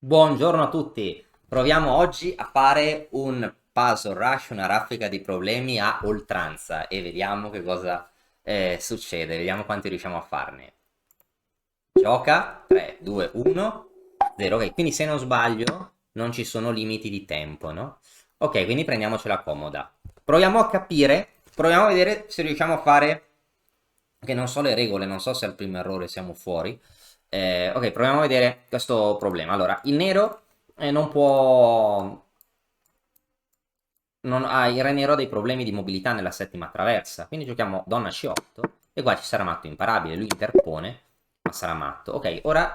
Buongiorno a tutti, proviamo oggi a fare un puzzle rush, una raffica di problemi a oltranza e vediamo che cosa succede, vediamo quanti riusciamo a farne. Gioca, 3, 2, 1, 0, ok, quindi se non sbaglio non ci sono limiti di tempo, no? Ok, quindi prendiamocela comoda. Proviamo a capire, proviamo a vedere se riusciamo a fare, che non so le regole, non so se al primo errore siamo fuori. Ok, proviamo a vedere questo problema. Allora, il nero non può... il re nero ha dei problemi di mobilità nella settima traversa, quindi giochiamo donna C8 e qua ci sarà matto imparabile, lui interpone, ma sarà matto. Ok, ora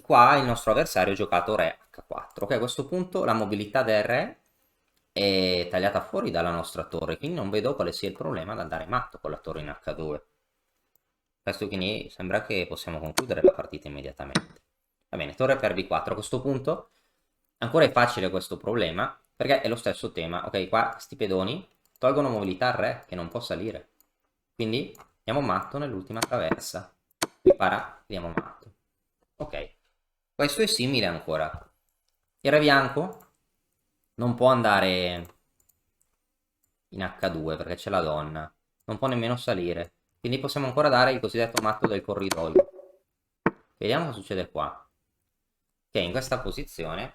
qua il nostro avversario ha giocato re H4. Ok, a questo punto la mobilità del re è tagliata fuori dalla nostra torre, quindi non vedo quale sia il problema ad andare matto con la torre in H2. Questo quindi sembra che possiamo concludere la partita immediatamente. Va bene, torre per B4. A questo punto ancora è facile questo problema, perché è lo stesso tema. Ok, qua sti pedoni tolgono mobilità al re, che non può salire. Quindi andiamo matto nell'ultima traversa. Qui para, andiamo matto. Ok, questo è simile ancora. Il re bianco non può andare in H2 perché c'è la donna. Non può nemmeno salire. Quindi possiamo ancora dare il cosiddetto matto del corridoio. Vediamo cosa succede qua. Che in questa posizione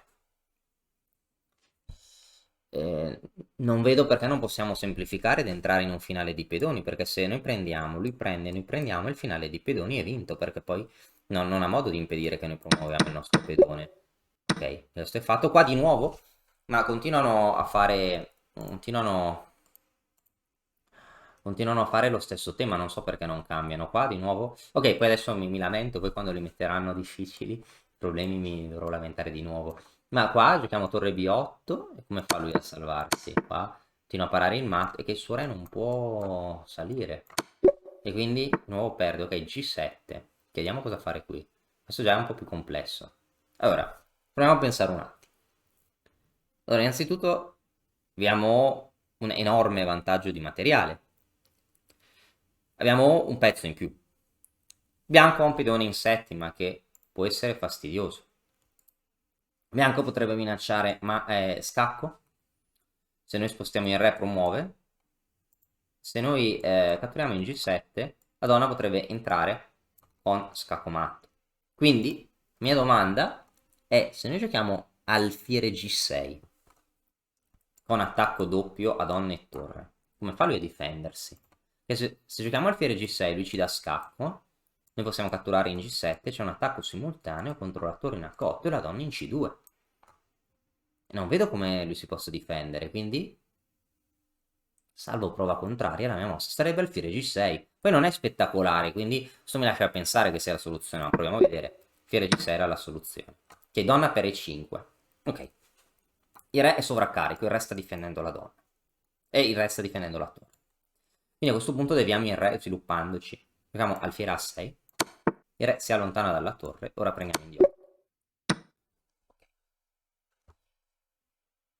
eh, non vedo perché non possiamo semplificare ed entrare in un finale di pedoni, perché se noi prendiamo, lui prende, noi prendiamo, il finale di pedoni è vinto, perché poi non ha modo di impedire che noi promuoviamo il nostro pedone. Ok, questo è fatto. Qua di nuovo, ma continuano a fare, continuano a fare lo stesso tema, non so perché non cambiano. Qua di nuovo, ok, poi adesso mi lamento, poi quando li metteranno difficili, i problemi mi dovrò lamentare di nuovo. Ma qua giochiamo torre B8, e come fa lui a salvarsi? Qua continua a parare il mat e che il suo re non può salire. E quindi di nuovo perde, ok, G7. Chiediamo cosa fare qui. Questo già è un po' più complesso. Allora, proviamo a pensare un attimo. Allora, innanzitutto abbiamo un enorme vantaggio di materiale. Abbiamo un pezzo in più. Bianco ha un pedone in settima che può essere fastidioso. Bianco potrebbe minacciare scacco. Se noi spostiamo il re promuove. Se noi catturiamo in G7, la donna potrebbe entrare con scacco matto. Quindi, mia domanda è, se noi giochiamo alfiere G6 con attacco doppio a donna e torre, come fa lui a difendersi? Che se giochiamo alfiere G6 lui ci dà scacco, noi possiamo catturare in G7, c'è un attacco simultaneo contro la torre in H8 e la donna in C2. E non vedo come lui si possa difendere, quindi salvo prova contraria la mia mossa sarebbe alfiere G6. Poi non è spettacolare, quindi questo mi lascia pensare che sia la soluzione, ma proviamo a vedere. Alfiere G6 era la soluzione. Che donna per E5. Ok. Il re è sovraccarico, il re sta difendendo la donna. E il re sta difendendo la torre. Quindi a questo punto deviamo il re sviluppandoci. Giochiamo alfiere A6. Il re si allontana dalla torre. Ora prendiamo in D8.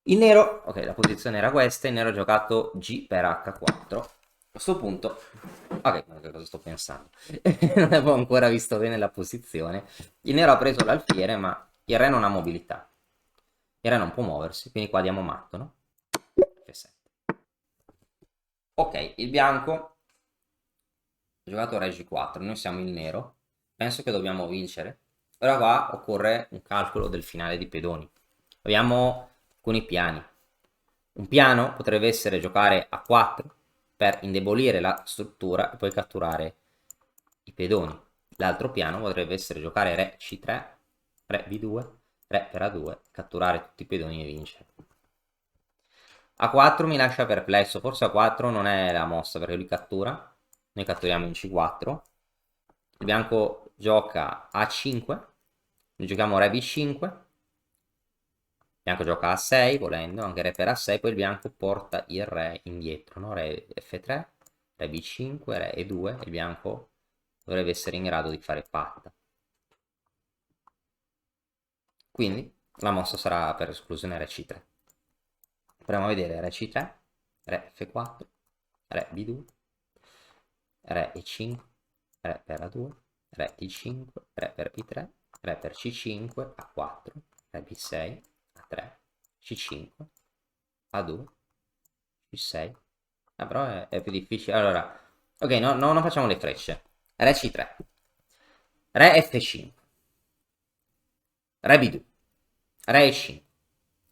Il nero, ok, la posizione era questa. Il nero ha giocato G per H4. A questo punto, ok, che cosa sto pensando? Non avevo ancora visto bene la posizione. Il nero ha preso l'alfiere, ma il re non ha mobilità. Il re non può muoversi, quindi qua diamo matto, no? F7. Ok, il bianco ha giocato re G4, noi siamo il nero. Penso che dobbiamo vincere. Ora qua occorre un calcolo del finale di pedoni. Abbiamo alcuni piani. Un piano potrebbe essere giocare a 4 per indebolire la struttura e poi catturare i pedoni. L'altro piano potrebbe essere giocare re C3, re B2, re per A2, catturare tutti i pedoni e vincere. A4 mi lascia perplesso, forse A4 non è la mossa perché lui cattura, noi catturiamo in C4, il bianco gioca A5, noi giochiamo re B5, il bianco gioca A6 volendo, anche re per A6, poi il bianco porta il re indietro, no? Re F3, re B5, re E2, il bianco dovrebbe essere in grado di fare patta. Quindi la mossa sarà per esclusione re C3. Proviamo a vedere re C3, re F4, re B2, re E5, re per A2, re D5, re per B3, re per c5, a4, re b6, a3, c5, a2, c6. Ah, però è più difficile. Allora, ok, non facciamo le frecce. Re c3, re f5, re b2, re e5,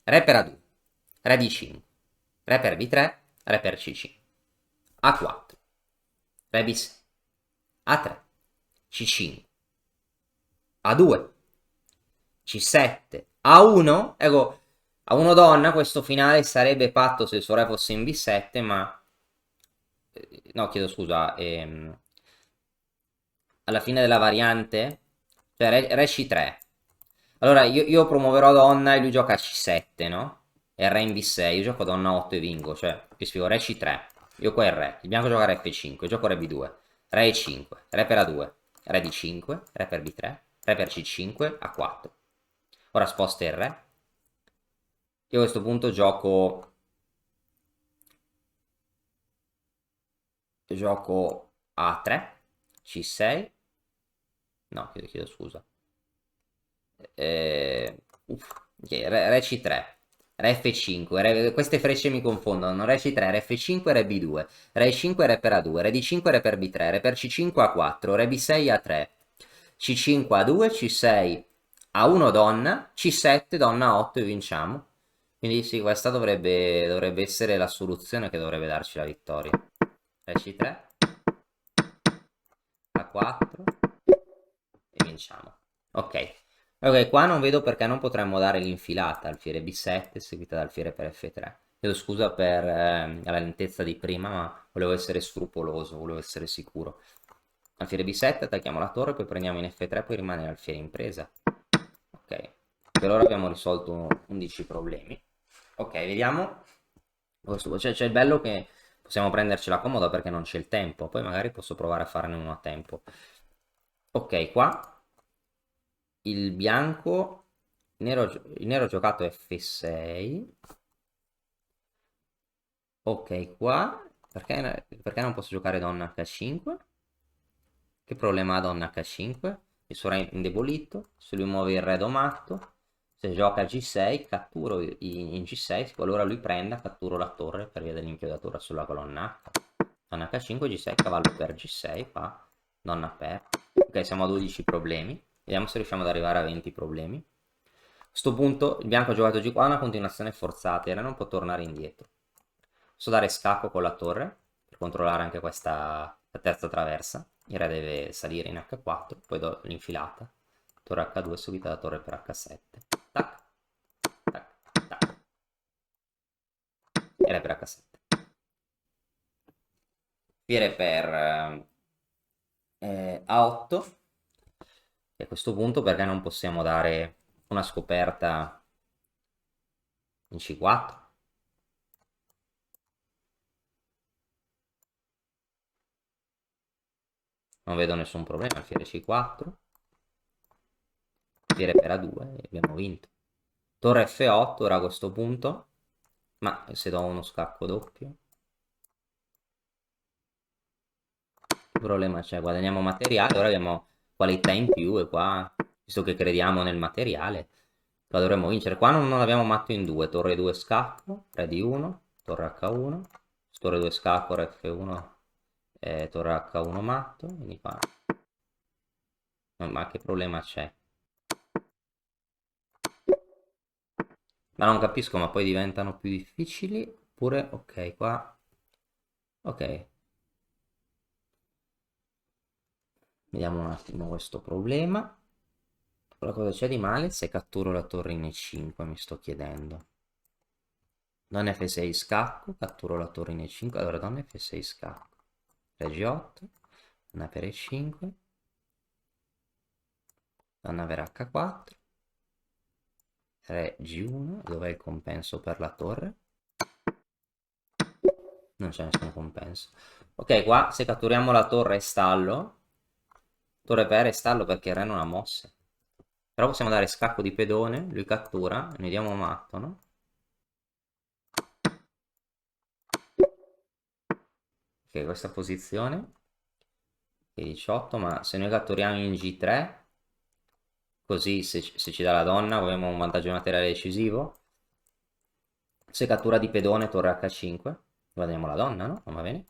re per a2, re d5, re per b3, re per c5, a4, re b6, a3, c5, a2, c7, a1. Ecco, a1 donna questo finale sarebbe fatto se il suo re fosse in b7, ma... no, chiedo scusa, alla fine della variante, cioè re c3. Allora io promuoverò donna e lui gioca a c7, no? E re in b6, io gioco donna 8 e vinco, cioè vi spiego, re c3, io qua è il re, il bianco gioca re f5, io gioco re b2, re e5, re per a2, re d5, re per b3, re per c5, a4. Ora sposta il re, io a questo punto gioco a3, c6, no, chiedo scusa, ok, re c3, re f5, queste frecce mi confondono, re c3, re f5, re b2, re e5, re per a2, re d5, re per b3, re per c5, a4, re b6, a3, c5, a2, c6, a1 donna, c7, donna 8 e vinciamo. Quindi sì, questa dovrebbe essere la soluzione che dovrebbe darci la vittoria. Re c3, a4 e vinciamo. Ok. Ok, qua non vedo perché non potremmo dare l'infilata, alfiere b7 seguita da alfiere per f3. Chiedo scusa per la lentezza di prima, ma volevo essere scrupoloso, volevo essere sicuro. Alfiere b7, attacchiamo la torre, poi prendiamo in f3, poi rimane l'alfiere in presa. Ok, per ora abbiamo risolto 11 problemi. Ok, vediamo. C'è il bello che possiamo prendercela comoda perché non c'è il tempo, poi magari posso provare a farne uno a tempo. Ok, qua il bianco, il nero ha giocato f6. Ok, qua perché non posso giocare donna h5? Che problema ha donna h5? Il suo re è indebolito, se lui muove il re domatto, se gioca g6 catturo in g6, qualora lui prenda catturo la torre per via dell'inchiodatura sulla colonna h. Donna h5, g6, cavallo per g6, fa donna per. Ok, siamo a 12 problemi, vediamo se riusciamo ad arrivare a 20 problemi. A questo punto il bianco ha giocato g4, una continuazione forzata, il re non può tornare indietro. Posso dare scacco con la torre per controllare anche questa terza traversa. Il re deve salire in h4, poi do l'infilata. Torre h2 seguita da torre per h7. Tac, tac, tac. E re per h7. Fiere per a8. E a questo punto perché non possiamo dare una scoperta in c4? Non vedo nessun problema, alfiere c4, alfiere per a2 e abbiamo vinto. Torre f8 ora a questo punto, ma se do uno scacco doppio, che problema c'è? Guadagniamo materiale, ora abbiamo qualità in più e qua, visto che crediamo nel materiale, qua dovremmo vincere. Qua non abbiamo matto in 2, torre 2 scacco, re di 1, torre h1, torre 2 scacco, re f1, torre h1 matto, quindi qua... Ma che problema c'è? Ma non capisco, ma poi diventano più difficili? Oppure, ok, qua... Ok. Vediamo un attimo questo problema. Ora cosa c'è di male se catturo la torre in e5, mi sto chiedendo. Donna f6 scacco, catturo la torre in e5, allora donna f6 scacco. Re g8, donna per e5, donna per h4, re g1, dov'è il compenso per la torre? Non c'è nessun compenso. Ok, qua se catturiamo la torre è stallo. Torre per è stallo perché il re non ha mosse. Però possiamo dare scacco di pedone, lui cattura, noi diamo matto, no? Ok, questa posizione. E 18, ma se noi catturiamo in G3, così se ci dà la donna abbiamo un vantaggio materiale decisivo. Se cattura di pedone torre H5, guadagniamo la donna, no? Non va bene?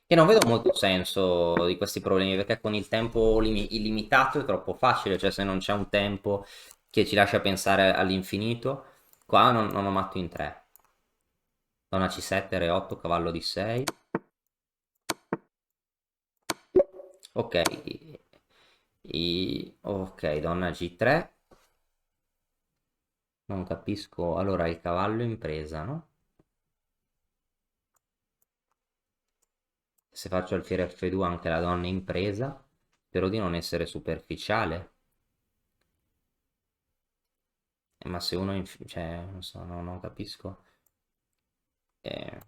E non vedo molto senso di questi problemi, perché con il tempo illimitato è troppo facile, cioè se non c'è un tempo che ci lascia pensare all'infinito, qua non ho matto in 3. Donna C7, Re 8, cavallo di 6. Ok, ok, donna G3. Non capisco, allora il cavallo in presa, no? Se faccio alfiere F2 anche la donna in presa, spero di non essere superficiale. Ma se uno, cioè, non so, non capisco. Eh,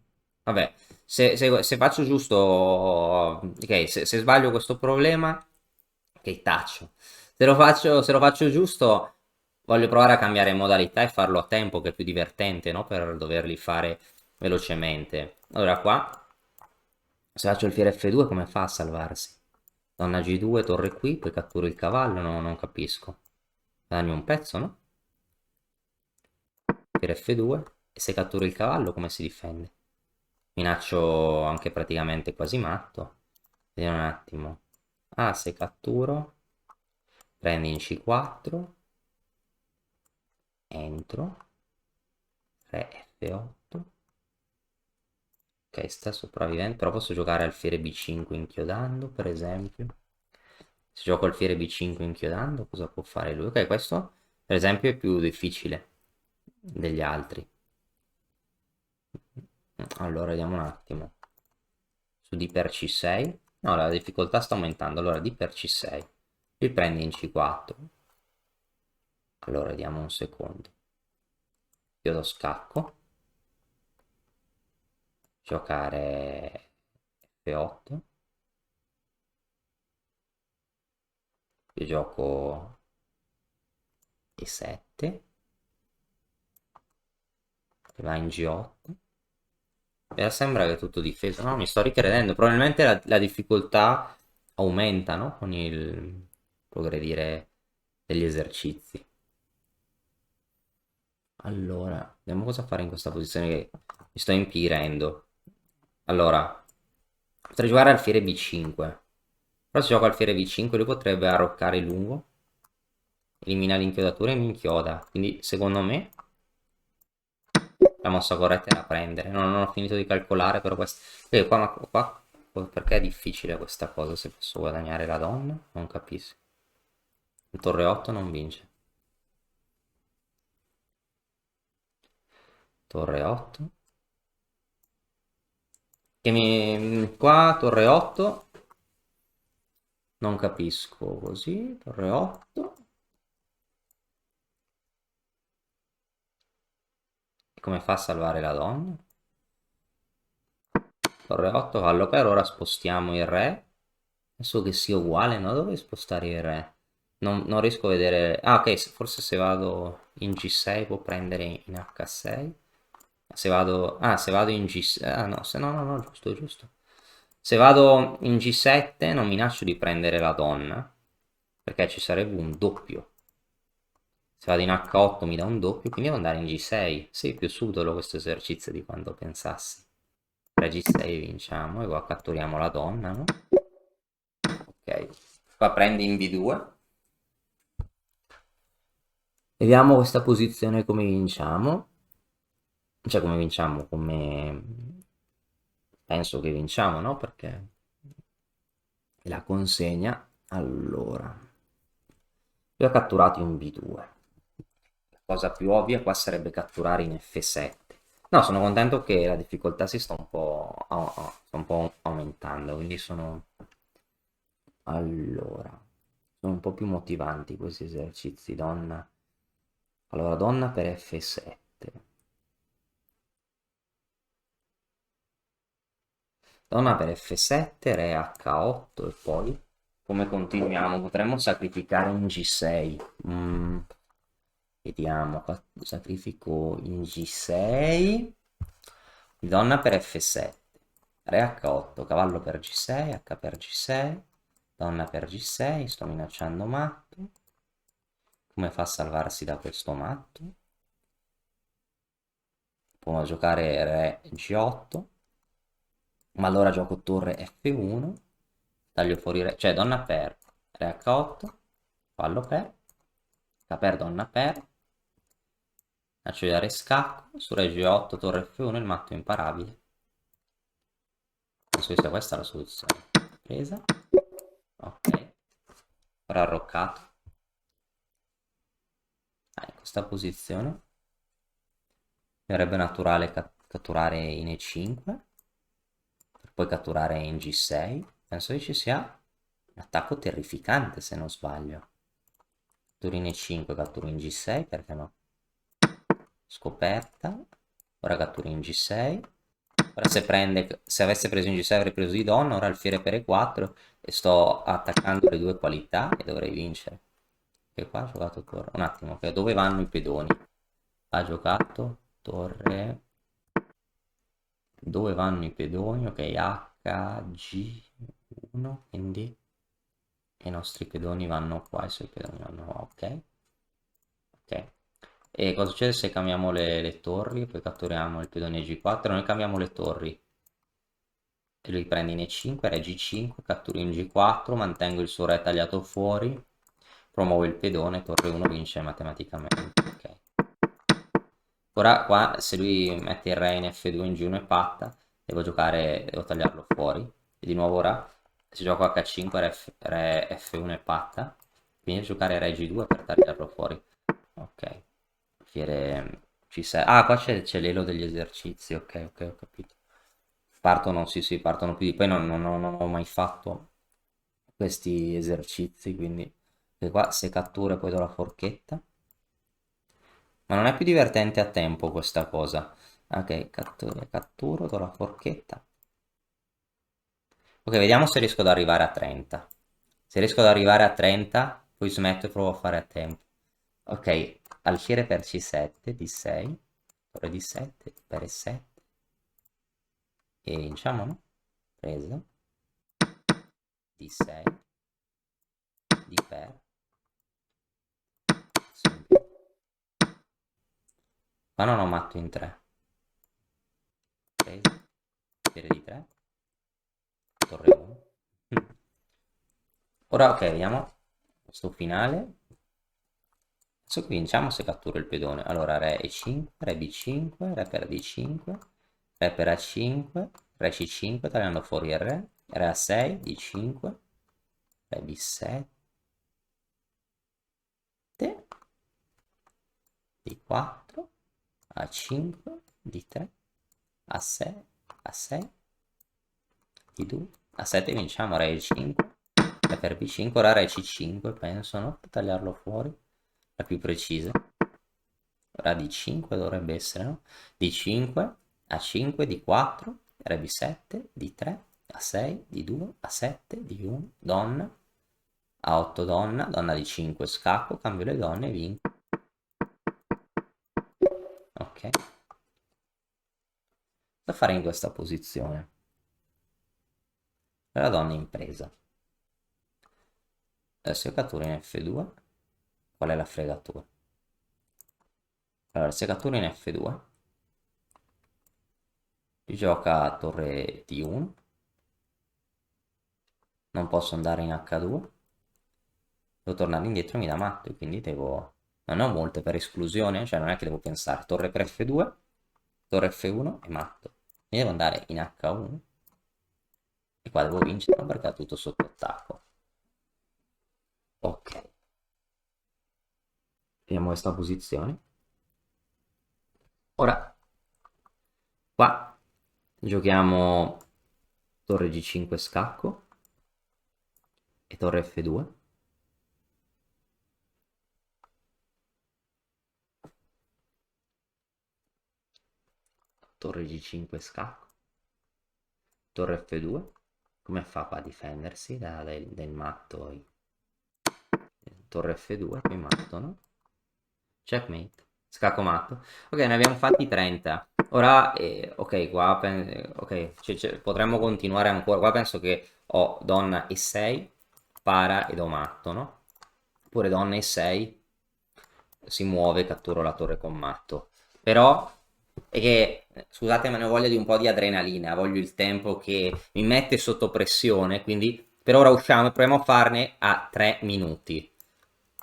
vabbè, se faccio giusto, ok, se sbaglio questo problema, che taccio. Se lo faccio giusto, voglio provare a cambiare modalità e farlo a tempo, che è più divertente, no? Per doverli fare velocemente. Allora qua, se faccio il fiere F2, come fa a salvarsi? Donna G2, torre qui, poi catturo il cavallo, no, non capisco. Guadagno un pezzo, no? Fiere F2, e se catturo il cavallo, come si difende? Minaccio anche praticamente quasi matto. Vediamo un attimo. Ah, se catturo, prendi in C4, entro, Re F8. Ok, sta sopravvivendo, però posso giocare alfiere B5 inchiodando, per esempio. Se gioco alfiere B5 inchiodando, cosa può fare lui? Ok, questo per esempio è più difficile degli altri. Allora, vediamo un attimo. Su D per C6. No, la difficoltà sta aumentando. Allora, D per C6. Lui prende in C4. Allora, vediamo un secondo. Io lo scacco. Giocare F8. Io gioco E7. Va in G8. E sembra che è tutto difeso. No, mi sto ricredendo. Probabilmente la difficoltà aumenta, no? Con il progredire degli esercizi. Allora, vediamo cosa fare in questa posizione che mi sto impirendo. Allora, potrei giocare alfiere B5. Però se gioco alfiere B5 lui potrebbe arroccare lungo. Elimina l'inchiodatura e mi inchioda. Quindi, secondo me, la mossa corretta è da prendere. Non ho finito di calcolare, però questo... qua, perché è difficile questa cosa? Se posso guadagnare la donna? Non capisco. Il torre 8 non vince. Torre 8. Qua, torre 8. Non capisco così. Torre 8. Come fa a salvare la donna? Torre 8, cavallo per ora spostiamo il re. Adesso che sia uguale, no? Dove spostare il re? Non riesco a vedere... Ah, ok, forse se vado in G6 può prendere in H6. Se vado... Ah, se vado in G6... Ah, no, se no, no, giusto, giusto. Se vado in G7 non minaccio di prendere la donna, perché ci sarebbe un doppio. Se vado in H8 mi dà un doppio, quindi devo andare in G6. Sì, più subdolo questo esercizio di quanto pensassi. 3G6 vinciamo e qua catturiamo la donna, no? Ok, qua prendi in B2. Vediamo questa posizione come vinciamo. Cioè come vinciamo, come... Penso che vinciamo, no? Perché la consegna. Allora, io ho catturato in B2. La cosa più ovvia qua sarebbe catturare in F7. No, sono contento che la difficoltà si sta un po' aumentando, quindi sono... Allora, sono un po' più motivanti questi esercizi, donna. Allora, donna per F7. Donna per F7, re H8 e poi come continuiamo? Potremmo sacrificare in G6. Vediamo, sacrifico in G6. Donna per F7. Re H8, cavallo per G6, H per G6. Donna per G6, sto minacciando matto. Come fa a salvarsi da questo matto? Può giocare re G8, ma allora gioco torre F1, taglio fuori re, cioè donna per, re H8, fallo per, K per donna per, faccio vedere scacco, su re G8, torre F1, il matto è imparabile. Penso che sia questa la soluzione. Presa, ok, ora arroccato. In questa posizione mi sarebbe naturale catturare in E5, per poi catturare in G6. Penso che ci sia un attacco terrificante se non sbaglio. Catturo in E5, catturo in G6, perché no? Scoperta, ora catturo in G6. Ora se avesse preso in G6 avrei preso di donna, ora alfiere per E4 e sto attaccando le due qualità e dovrei vincere. E qua ha giocato torre. Un attimo, okay. Dove vanno i pedoni? Ha giocato torre. Dove vanno i pedoni? Ok, HG1, quindi i nostri pedoni vanno qua, i suoi pedoni vanno qua, ok. Ok. E cosa succede se cambiamo le torri? Poi catturiamo il pedone G4, noi cambiamo le torri. E lui prende in E5, re G5, catturo in G4, mantengo il suo re tagliato fuori, promuovo il pedone, torre 1 vince matematicamente, ok. Ora qua se lui mette il re in F2 in G1 e patta, devo tagliarlo fuori. E di nuovo ora se gioco H5 re F1 e patta, quindi devo giocare re G2 per tagliarlo fuori. Ok. Fiere C6. Ah, qua c'è l'elo degli esercizi, ok, ok, ho capito. Partono, sì, sì, partono più di... Poi non ho mai fatto questi esercizi, quindi... E qua se cattura e poi do la forchetta. Ma non è più divertente a tempo questa cosa. Ok, catturo, do la forchetta. Ok, vediamo se riesco ad arrivare a 30. Se riesco ad arrivare a 30, poi smetto e provo a fare a tempo. Ok, alfiere per C7, D6, torre D7, per E7. E vinciamo, no? Presa. D6, D per. Sempre. Qua non ho matto in 3. Presa. Alfiere di 3. Torre 1. Ora, ok, vediamo questo finale. Adesso qui vinciamo se catturo il pedone. Allora, re E5, re B5, re per D5, re per A5, re C5, tagliando fuori il re A6, D5, re B7, D4, A5, D3, A6, A6, D2, A7 vinciamo, re E5, re per B5, ora re C5, penso, no? Per tagliarlo fuori, la più precisa. Ora D5 dovrebbe essere, no? D5, A5, D4, re B7, D3, A6, D2, A7, D1, donna, A8 donna, donna D5 scacco, cambio le donne e vinco. Ok. Da fare in questa posizione. La donna in presa. Adesso io catturo in F2. Qual è la fregatura? Allora, se catturo in F2, gioca a torre D1. Non posso andare in H2. Devo tornare indietro, mi dà matto, quindi devo... Non ho molte per esclusione, cioè non è che devo pensare torre per F2, torre F1 e matto. Mi devo andare in H1 e qua devo vincere perché è tutto sotto attacco. Ok. Vediamo questa posizione. Ora, qua giochiamo torre G5 scacco e torre F2. Torre G5 scacco, torre F2. Come fa qua a difendersi del matto? Torre F2, poi matto, no? Checkmate. Scacco matto. Ok, ne abbiamo fatti 30. Ora, ok, qua ok, potremmo continuare ancora. Qua penso che ho donna E6, spara e do matto, no? Oppure donna e 6, si muove, catturo la torre con matto. Però è che, scusate, ma ne ho voglia di un po' di adrenalina, voglio il tempo che mi mette sotto pressione, quindi per ora usciamo e proviamo a farne a 3 minuti.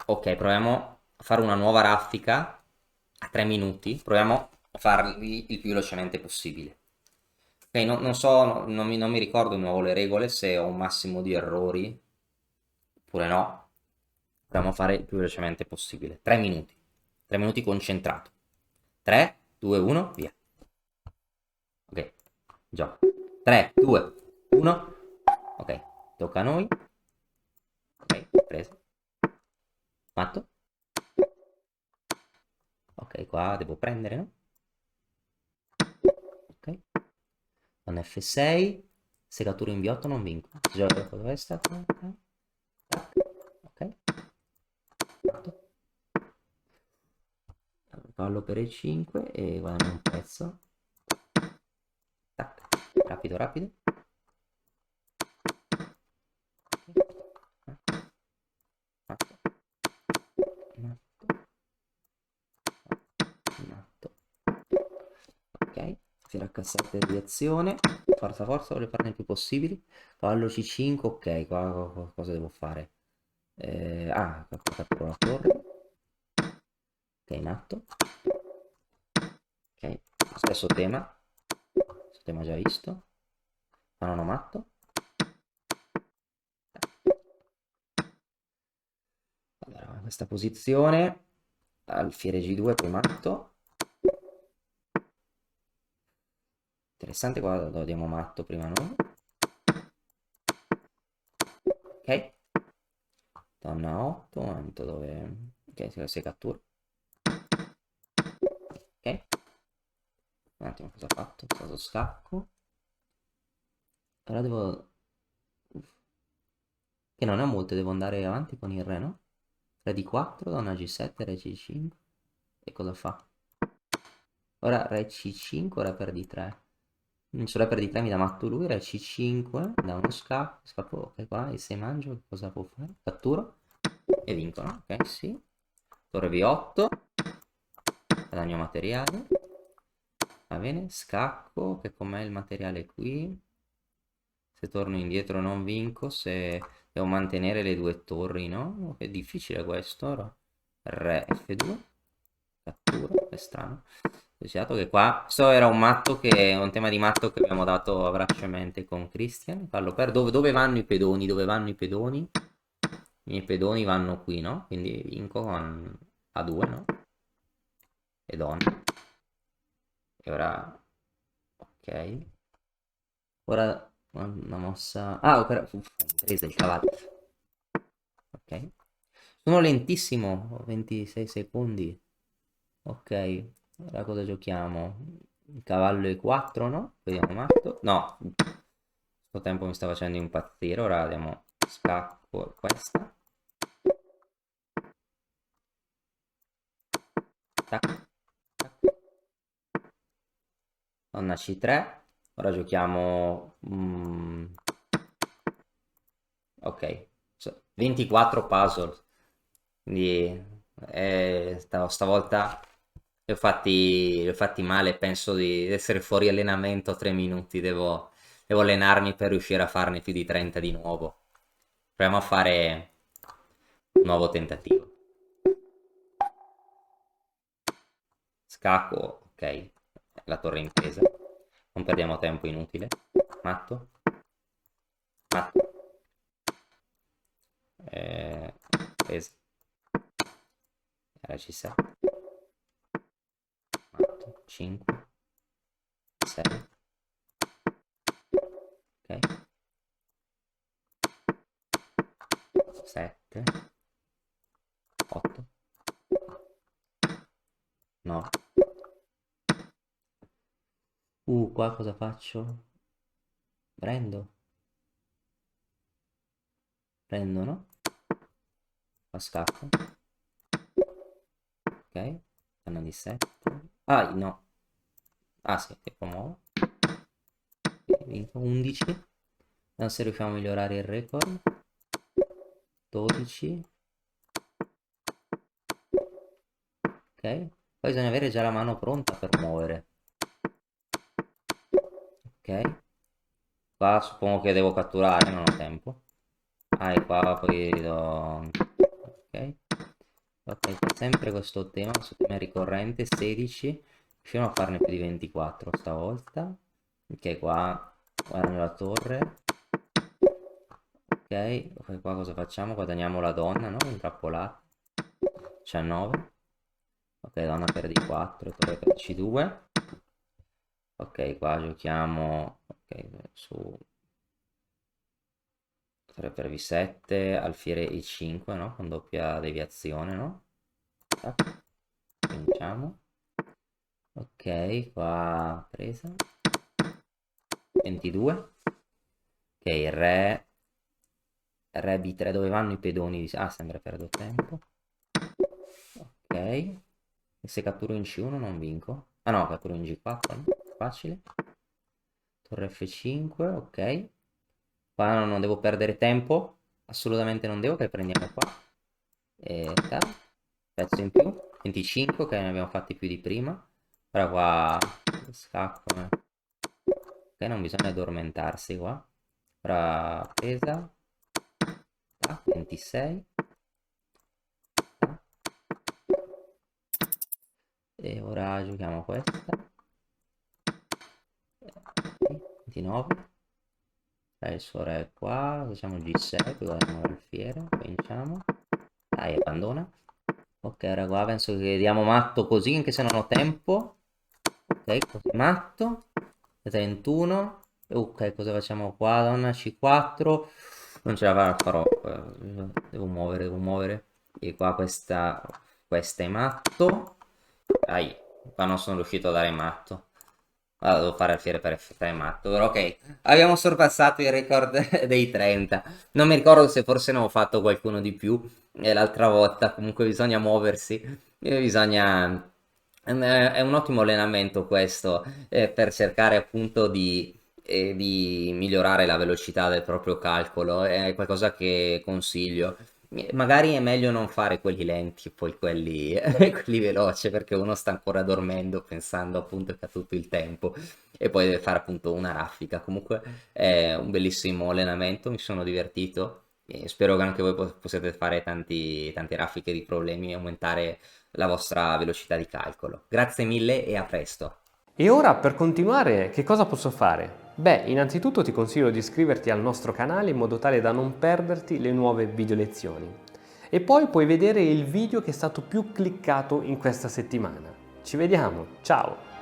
Ok, proviamo a fare una nuova raffica a 3 minuti, proviamo a farli il più velocemente possibile. Ok, non so, non mi ricordo di nuovo le regole, se ho un massimo di errori oppure no. Proviamo a fare il più velocemente possibile. 3 minuti. 3 minuti concentrato. 3, 2, 1, via. Ok, gioco. 3, 2, 1. Ok, tocca a noi. Ok, preso. Fatto. Ok, qua devo prendere, no? Ok. Con F6. Se catturo in B8 non vinco. Gioco questa. Ok. Fatto. Cavallo per E5 e guadagno un pezzo. Tac. Rapido, rapido. Matto. Matto. Ok. Fiera H7 di azione. Forza, forza, voglio farne il più possibili. Cavallo C5, ok. Qua cosa devo fare? Catturo la torre. Ok, matto. Ok, stesso tema già visto. Ma non ho matto. Allora, questa posizione, alfiere G2 poi matto. Interessante, qua lo diamo matto prima noi. Ok. Donna 8, momento dove... Ok, si cattura. Ok. Un attimo, cosa ho fatto? Cosa scacco? Ora devo... Che non è molto, devo andare avanti con il re, no? Re di 4, donna G7, re C5. E cosa fa? Ora re C5, ora per D3. Sulla per D3 mi dà matto lui, re C5, da uno scacco, scappo, ok qua, e se mangio cosa può fare? Catturo e vinco, no? Ok, sì. Torre B8, guadagno materiale, va bene, scacco, che com'è il materiale qui? Se torno indietro non vinco, se devo mantenere le due torri, no? Che difficile questo, ora. Re F2, cattura, è strano. Considerato che qua, questo era un matto che, un tema di matto che abbiamo dato velocemente con Christian. Fallo per, dove vanno i pedoni? Dove vanno i pedoni? I miei pedoni vanno qui, no? Quindi vinco con A2, no? E donna. E ora, ok. Ora una mossa... Ah, presa il cavallo. Ok. Sono lentissimo, ho 26 secondi. Ok, ora cosa giochiamo? Il cavallo E4, no? Vediamo matto. No, questo tempo mi sta facendo impazzire. Ora andiamo scacco questa. Tac, tac. Donna C3. Ora giochiamo... ok, 24 puzzle. Quindi stavolta li ho fatti male. Penso di essere fuori allenamento a 3 minuti. Devo allenarmi per riuscire a farne più di 30 di nuovo. Proviamo a fare un nuovo tentativo. Scacco, ok. La torre in presa. Non perdiamo tempo inutile. Matto. Matto. Presa. Era C7. Matto. 5. 6. Ok. 7. 8. 9. Qua cosa faccio? Prendo? Prendo, no? Fa scacco. Ok. Panno di 7. Ah, no. Ah, sì, che promuovo. Vinco 11. Vediamo se riusciamo a migliorare il record. 12. Ok, poi bisogna avere già la mano pronta per muovere. Ok, qua suppongo che devo catturare, non ho tempo. Ah, e qua poi do... Ok, ok, c'è sempre questo tema ricorrente, 16. Riusciamo a farne più di 24 stavolta. Ok, qua nella torre. Ok, qua cosa facciamo? Guadagniamo la donna, no? Intrappolata. 19. Ok, donna per D4, torre per C2. Ok, qua giochiamo su 3 per V7, alfiere E5, no? Con doppia deviazione, no? Tac. Vinciamo. Ok, qua presa. 22. Ok, re B3, dove vanno i pedoni? Ah, sembra perdo tempo. Ok. E se catturo in C1 non vinco. Ah no, catturo in G4, no? Facile. Torre F5, ok. Qua non devo perdere tempo. Assolutamente non devo, che prendiamo qua. E tac. Pezzo in più. 25, che ne abbiamo fatti più di prima. Ora qua scacco. Ok, non bisogna addormentarsi qua. Ora pesa. Tac, 26. Tac. E ora giochiamo questa. 29. Il suo re qua, facciamo G6, poi guardiamo l'alfiere, vinciamo. Dai, abbandona. Ok, ora qua penso che diamo matto così, anche se non ho tempo. Ok, così matto. 31. Ok, cosa facciamo qua? Donna C4. Non ce la farò. Devo muovere. E qua questa è matto. Dai, qua non sono riuscito a dare matto. Allora, devo fare alfiere per effettuare matto. Però ok, abbiamo sorpassato il record dei 30. Non mi ricordo se forse ne ho fatto qualcuno di più l'altra volta. Comunque bisogna muoversi. Bisogna... È un ottimo allenamento questo per cercare appunto di migliorare la velocità del proprio calcolo. È qualcosa che consiglio. Magari è meglio non fare quelli lenti, poi quelli, quelli veloci, perché uno sta ancora dormendo pensando appunto che ha tutto il tempo e poi deve fare appunto una raffica. Comunque è un bellissimo allenamento, mi sono divertito e spero che anche voi possiate fare tante raffiche di problemi e aumentare la vostra velocità di calcolo. Grazie mille e a presto. E ora per continuare che cosa posso fare? Beh, innanzitutto ti consiglio di iscriverti al nostro canale in modo tale da non perderti le nuove video lezioni. E poi puoi vedere il video che è stato più cliccato in questa settimana. Ci vediamo, ciao!